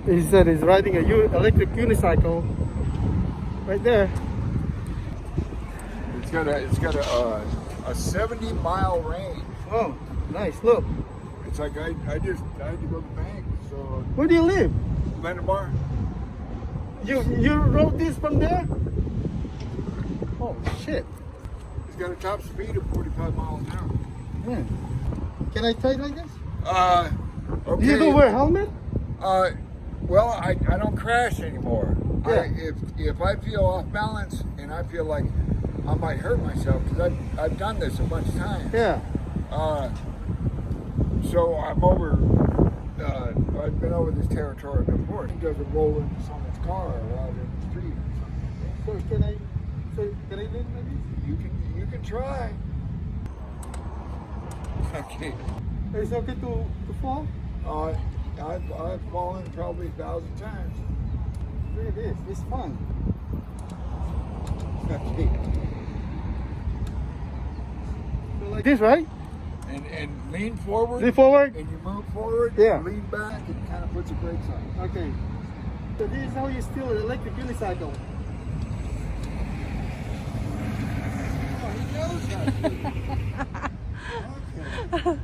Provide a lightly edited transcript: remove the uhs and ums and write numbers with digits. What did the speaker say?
He said he's riding a electric unicycle right there. It's got a 70-mile range. Oh, nice. Look. It's like I had to go to the bank. So Where do you live? Bar. You rode this from there? Oh shit. It's got a top speed of 45 miles an hour. Man. Can I try it like this? Okay. You don't wear a helmet? Well, I don't crash anymore. Yeah. If I feel off balance and I feel like I might hurt myself, because I've done this a bunch of times. Yeah. So I'm over. I've been over this territory before. He doesn't roll into someone's car or out in the street or something. Can I do it like this? You can try. Okay. It's okay to fall? I've fallen probably 1,000 times. Look at this. It's fun. Okay. So like this, right? And lean forward. Lean forward? And you move forward. Yeah. Lean back and kind of puts the brakes on. Okay. So this is how you steal an electric unicycle. Oh, he knows how to do it. Okay.